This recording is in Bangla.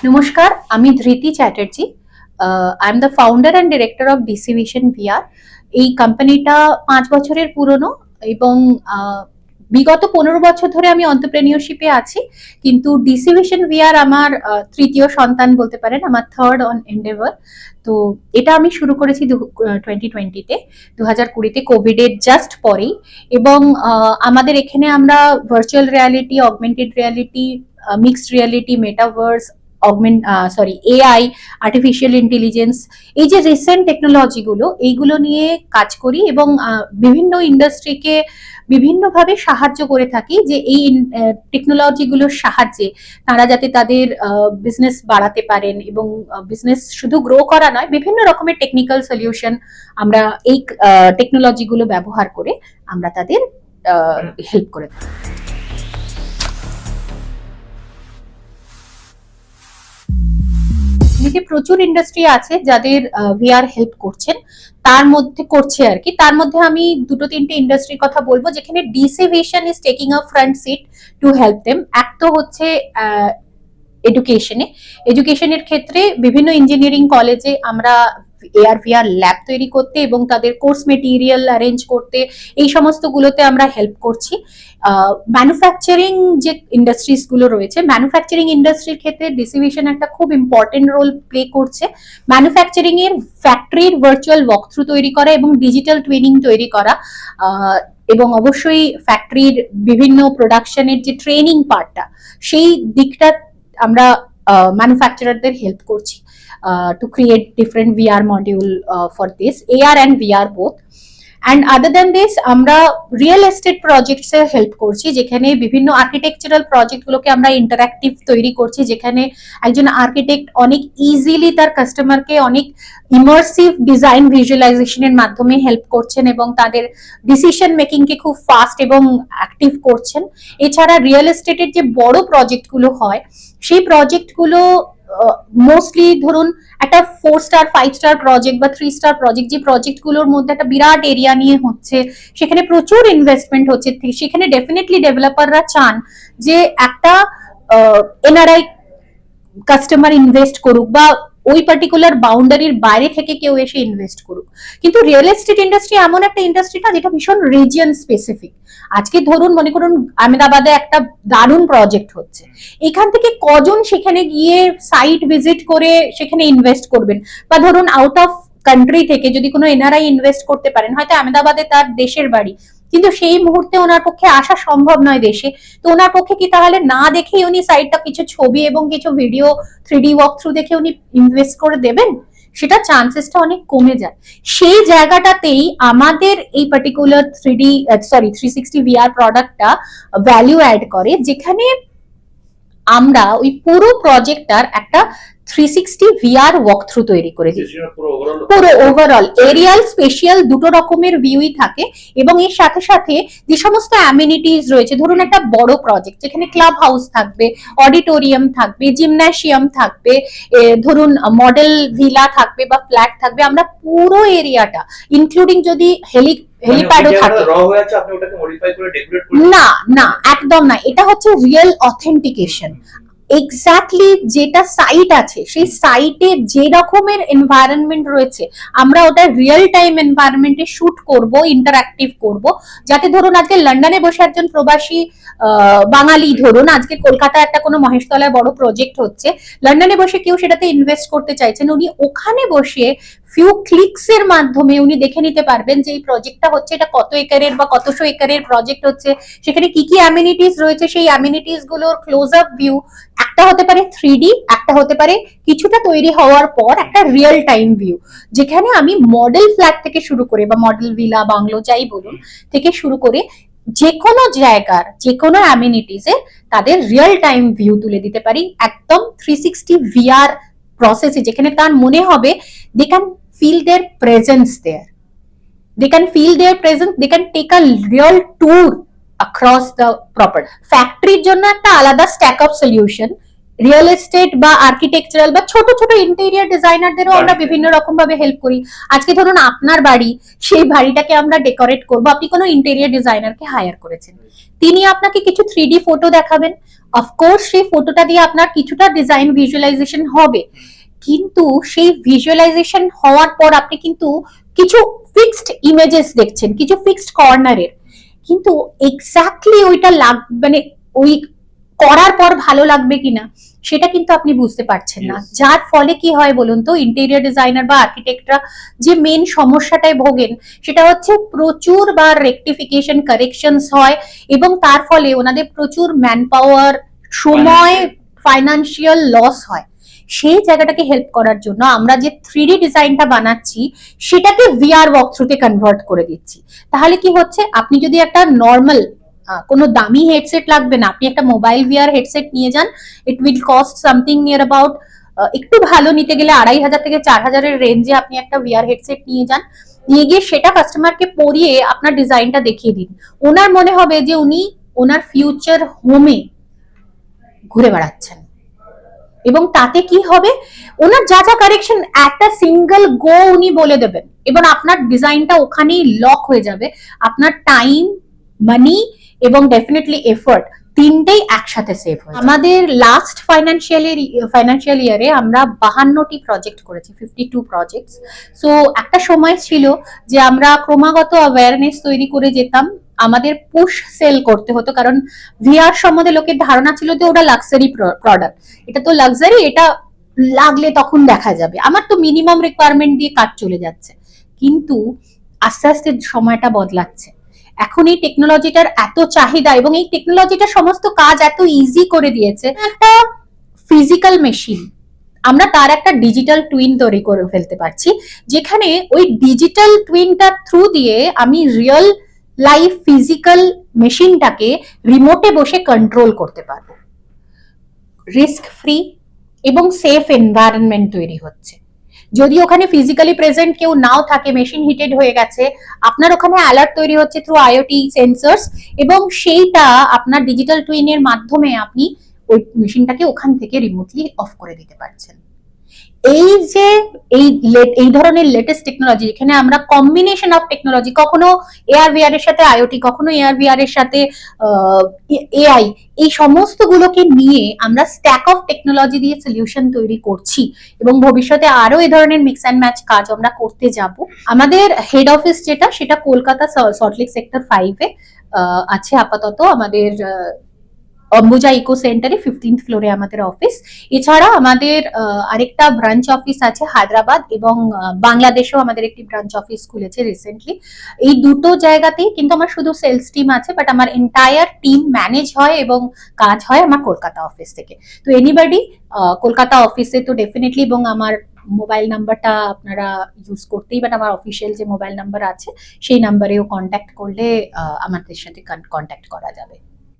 নমস্কার, আমি Dhriti Chatterjee. I am the founder and director of DC vision VR. এই কোম্পানিটা 5 বছরের পুরনো এবং বিগত 15 বছর ধরে আমি এন্টারপ্রেনিয়রশিপে আছি। কিন্তু ডিসি ভিশন ভিআর আমার তৃতীয় সন্তান বলতে পারেন, আমার থার্ড অন এন্ডেভার। তো এটা আমি শুরু করেছি 2020-তে, 2020-তে কোভিডের জাস্ট পরেই। এবং আমাদের এখানে আমরা virtual reality, augmented reality, mixed reality, metaverse, AI, artificial intelligence, এই যে রিসেন্ট টেকনোলজিগুলো, এইগুলো নিয়ে কাজ করি এবং বিভিন্ন ইন্ডাস্ট্রিকে বিভিন্নভাবে সাহায্য করে থাকি যে এই টেকনোলজিগুলোর সাহায্যে তারা যাতে তাদের বিজনেস বাড়াতে পারেন এবং বিজনেস শুধু গ্রো করা নয়, বিভিন্ন রকমের টেকনিক্যাল সলিউশন আমরা এই টেকনোলজিগুলো ব্যবহার করে আমরা তাদের হেল্প করে থাকি। এদিকে প্রচুর ইন্ডাস্ট্রি আছে যাদের ভিআর হেল্প করছেন, তার মধ্যে করছে আর কি। তার মধ্যে আমি দুটো তিনটে ইন্ডাস্ট্রির কথা বলবো যেখানে DC vision is taking a front seat to help them. এক তো হচ্ছে এডুকেশনের ক্ষেত্রে বিভিন্ন ইঞ্জিনিয়ারিং কলেজে আমরা এআর ভিআর ল্যাব তৈরি করতে এবং তাদের কোর্স মেটেরিয়াল অ্যারেঞ্জ করতে, এই সমস্ত গুলোতে আমরা হেল্প করছি। ম্যানুফ্যাকচারিং যে ইন্ডাস্ট্রিজ গুলো রয়েছে, ম্যানুফ্যাকচারিং ইন্ডাস্ট্রির ক্ষেত্রে ডিসি ভিশন একটা খুব ইম্পর্টেন্ট রোল প্লে করছে। ম্যানুফ্যাকচারিং এর ফ্যাক্টরির ভার্চুয়াল ওয়াকথ্রু তৈরি করা এবং ডিজিটাল টুইনিং তৈরি করা, এবং অবশ্যই ফ্যাক্টরির বিভিন্ন প্রোডাকশনের যে ট্রেনিং পার্টটা, সেই দিকটা আমরা ম্যানুফ্যাকচারারদের হেল্প করছি to create different VR module for this, AR and VR both. And other than this, আমরা রিয়েল এস্টেট প্রজেক্টস এ হেল্প করছি, যেখানে বিভিন্ন আর্কিটেকচারাল প্রজেক্ট গুলোকে আমরা ইন্টারঅ্যাক্টিভ তৈরি করছি, যেখানে একজন আর্কিটেক্ট অনেক ইজিলি তার কাস্টমারকে অনেক ইমার্সিভ ডিজাইন ভিজুয়ালাইজেশনের মাধ্যমে হেল্প করছেন এবং তাদের ডিসিশন মেকিং কে খুব ফাস্ট এবং অ্যাক্টিভ করছেন। এছাড়া রিয়েল এস্টেটের যে বড় প্রজেক্ট গুলো হয়, সেই প্রজেক্ট গুলো মোস্টলি ধরুন একটা 4 স্টার 5 স্টার প্রজেক্ট বা 3 স্টার প্রজেক্ট, যে প্রজেক্ট গুলোর মধ্যে একটা বিরাট এরিয়া নিয়ে হচ্ছে, সেখানে প্রচুর ইনভেস্টমেন্ট হচ্ছে, সেখানে ডেফিনেটলি ডেভেলপাররা চান যে একটা এনআরআই কাস্টমার ইনভেস্ট করুক বা ওই পার্টিকুলার বাউন্ডারির বাইরে থেকে কেউ এসে ইনভেস্ট করুক। কিন্তু রিয়েল এস্টেট ইন্ডাস্ট্রি এমন একটা ইন্ডাস্ট্রিটা যেটা ভীষণ রিজিয়ন স্পেসিফিক। আজকে ধরুন মনে করুন আহমেদাবাদে একটা দারুণ প্রজেক্ট হচ্ছে, এখান থেকে কজন সেখানে গিয়ে সাইট ভিজিট করে সেখানে ইনভেস্ট করবেন? বা ধরুন আউট অফ কান্ট্রি থেকে যদি কোনো এনআরআই ইনভেস্ট করতে পারেন, হয়তো আহমেদাবাদে তার দেশের বাড়ি, কিন্তু সেই মুহূর্তে ওনার পক্ষে আসা সম্ভব নয় দেশে, তো ওনার পক্ষে কি তাহলে না দেখেই উনি সাইটটা কিছু ছবি এবং কিছু ভিডিও 3D ওয়াক থ্রু দেখে উনি ইনভেস্ট করে দেবেন? সেটা চান্সেসটা অনেক কমে যায়। সেই জায়গাটাতেই আমাদের এই পার্টিকুলার 360 ভিআর প্রোডাক্টটা ভ্যালু অ্যাড করে, যেখানে আমরা ওই পুরো প্রজেক্টটার একটা 360 ভিআর ওয়াকথ্রু তৈরি করে দিই। পুরো ওভারঅল এরিয়াল স্পেশাল দুটো রকমের ভিউই থাকে এবং এর সাথে সাথে যে সমস্ত অ্যামিনিটিস রয়েছে, ধরুন একটা বড় প্রজেক্ট যেখানে ক্লাব হাউস থাকবে, অডিটোরিয়াম থাকবে, জিমন্যাসিয়াম থাকবে, ধরুন মডেল ভিলা থাকবে বা ফ্ল্যাট থাকবে, আমরা পুরো এরিয়াটা ইনক্লুডিং যদি হেলিপ্যাডও থাকে, না না একদম না, এটা হচ্ছে রিয়েল অথেন্টিকেশন। এক্স্যাক্টলি যেটা সাইট আছে সেই সাইটে যে রকমের এনভায়রনমেন্ট রয়েছে আমরা ওটা রিয়েল টাইম এনভায়রনমেন্টে শুট করব, ইন্টারঅ্যাক্টিভ করব, যাতে ধরুন আজকে লন্ডনে বসে একজন প্রবাসী বাঙালি, ধরুন আজকে কলকাতায় একটা কোনো মহেশতলায় বড় প্রজেক্ট হচ্ছে, লন্ডনে বসে কেউ সেটাতে ইনভেস্ট করতে চাইছেন, উনি ওখানে বসে ফিউ ক্লিকস এর মাধ্যমে উনি দেখে নিতে পারবেন যে এই প্রজেক্টটা হচ্ছে এটা কত একরের বা কতশো একরের প্রজেক্ট হচ্ছে, সেখানে কি কি অ্যামিনিটিস রয়েছে, সেই অ্যামিনিটিস গুলোর ক্লোজ আপ ভিউ, একটা হতে পারে 3D, একটা হতে পারে কিছুটা তৈরি হওয়ার পর একটা রিয়েল টাইম ভিউ, যেখানে আমি মডেল ফ্ল্যাট থেকে শুরু করে বা মডেল ভিলা, বাংলো যাই বলুন থেকে শুরু করে যে কোনো জায়গার যে কোনো অ্যামিনিটিস এ তাদের রিয়েল টাইম ভিউ তুলে দিতে পারি একদম 360 ভিআর প্রসেসে, যেখানে তার মনে হবে they can feel their presence there, they can feel their presence, they can take a real tour across the property. ফ্যাক্টরির জন্য একটা আলাদা stack up solution, real estate বা আর্কিটেকচারাল বা ছোট ছোট ইন্টেরিয়ার ডিজাইনারদেরও আমরা বিভিন্ন রকম ভাবে হেল্প করি। আজকে ধরুন আপনার বাড়ি, সেই বাড়িটাকে আমরা ডেকোরেট করব, আপনি কোনো ইন্টেরিয়ার ডিজাইনারকে হায়ার করেছেন, তিনি আপনাকে কিছু 3D ফটো দেখাবেন। অফকোর্স সেই ফটোটা দিয়ে আপনার কিছুটা ডিজাইন ভিজুয়ালাইজেশন হবে, কিন্তু সেই ভিজুয়ালাইজেশন হওয়ার পর আপনি কিন্তু কিছু ফিক্সড ইমেজেস দেখছেন, কিছু ফিক্সড কর্নারের, কিন্তু এক্স্যাক্টলি ওইটা মানে ওই করার পর ভালো লাগবে কিনা সেটা কিন্তু আপনি বুঝতে পারছেন না। যার ফলে কি হয় বলুন তো, ইন্টেরিয়র ডিজাইনার বা আর্কিটেক্টরা যে মেন সমস্যাটায় ভোগেন সেটা হচ্ছে প্রচুর বার রেকটিফিকেশন কারেকশনস হয় এবং তার ফলে ওনাদের প্রচুর ম্যান পাওয়ার, সময়, ফাইন্যান্সিয়াল লস হয়। সেই জায়গাটাকে হেল্প করার জন্য আমরা যে 3D ডিজাইনটা বানাচ্ছি সেটাকে VR ওয়াকথ্রুতে কনভার্ট করে দিচ্ছি। তাহলে কি হচ্ছে, আপনি যদি একটা নর্মাল কোনো দামি হেডসেট লাগবে না, আপনি একটা মোবাইল VR হেডসেট নিয়ে যান, it will cost something near about, একটু ভালো নিতে গেলে 2500 থেকে 4000 এর রেঞ্জে আপনি একটা VR হেডসেট নিয়ে যান, নিয়ে গিয়ে সেটা কাস্টমারকে পরিয়ে আপনার ডিজাইনটা দেখিয়ে দিন। ওনার মনে হবে যে উনি ওনার ফিউচার হোমে ঘুরে বেড়াচ্ছেন, এবং তাতে কি হবে, ওনার যা যা কারেকশন একটা সিঙ্গেল গো উনি বলে দেবেন এবং আপনার ডিজাইনটা ওখানেই লক হয়ে যাবে। আপনার টাইম, মানি এবং ডেফিনেটলি এফোর্ট তিনটেই একসাথে সেভ হয়। আমাদের লাস্ট ফাইন্যান্সিয়াল ইয়ারে আমরা 52টি প্রজেক্ট করেছি, 52 প্রজেক্টস। সো একটা সময় ছিল যে আমরা ক্রমাগত অ্যাওয়ারনেস তৈরি করে যেতাম, আমাদের পুশ সেল করতে হতো, কারণ VR সম্বন্ধে লোকের ধারণা ছিল যে ওটা লাক্সারি প্রোডাক্ট, এটা তো লাক্সারি, এটা লাগলে তখন দেখা যাবে, আমার তো মিনিমাম রিকোয়ারমেন্ট দিয়ে কাজ চলে যাচ্ছে। কিন্তু আস্তে আস্তে সময়টা বদলাচ্ছে, এখন এই টেকনোলজিটার এত চাহিদা এবং এই টেকনোলজিটা সমস্ত কাজ এত ইজি করে দিয়েছে। একটা ফিজিক্যাল মেশিন, আমরা তার একটা ডিজিটাল টুইন তৈরি করে ফেলতে পারছি, যেখানে ওই ডিজিটাল টুইনটার থ্রু দিয়ে আমি রিয়েল লাইফ ফিজিক্যাল মেশিনটাকে রিমোটে বসে কন্ট্রোল করতে পারবো। রিস্ক ফ্রি এবং সেফ এনভায়রনমেন্ট তৈরি হচ্ছে। যদি ওখানে ফিজিক্যালি প্রেজেন্ট কেউ নাও থাকে, মেশিন হিটেড হয়ে গেছে, আপনার ওখানে অ্যালার্ট তৈরি হচ্ছে থ্রু IoT সেন্সরস, এবং সেইটা আপনার ডিজিটাল টুইনের মাধ্যমে আপনি ওই মেশিনটাকে ওখান থেকে রিমোটলি অফ করে দিতে পারছেন। এই যে এই ধরনের লেটেস্ট টেকনোলজি, এখানে আমরা কম্বিনেশন অফ টেকনোলজি, কখনো AR VR এর সাথে IoT, কখনো AR VR এর সাথে AI, এই সমস্ত গুলোকে নিয়ে আমরা স্ট্যাক অফ টেকনোলজি দিয়ে সলিউশন তৈরি করছি এবং ভবিষ্যতে আরো এই ধরনের মিক্স অ্যান্ড ম্যাচ কাজ আমরা করতে যাব। আমাদের হেড অফিস যেটা, সেটা কলকাতা সল্টলেক সেক্টর 5 এ আছে আপাতত। আমাদের অম্বুজা ইকো সেন্টারে 15th ফ্লোরে আমাদের অফিস। এছাড়া আমাদের আরেকটা ব্রাঞ্চ অফিস আছে হায়দ্রাবাদ, এবং বাংলাদেশেও আমাদের একটি ব্রাঞ্চ অফিস খুলেছে রিসেন্টলি। এই দুটো জায়গাতেই কিন্তু আমার শুধু সেলস টিম আছে, বাট আমার এন্টায়ার টিম ম্যানেজ হয় এবং কাজ হয় আমার কলকাতা অফিস থেকে। তো এনিবডি কলকাতা অফিসে তো ডেফিনেটলি, এবং আমার মোবাইল নাম্বারটা আপনারা ইউজ করতেই, বাট আমার অফিসিয়াল যে মোবাইল নাম্বার আছে সেই নাম্বারেও কন্ট্যাক্ট করলে আমাদের সাথে কন্ট্যাক্ট করা যাবে।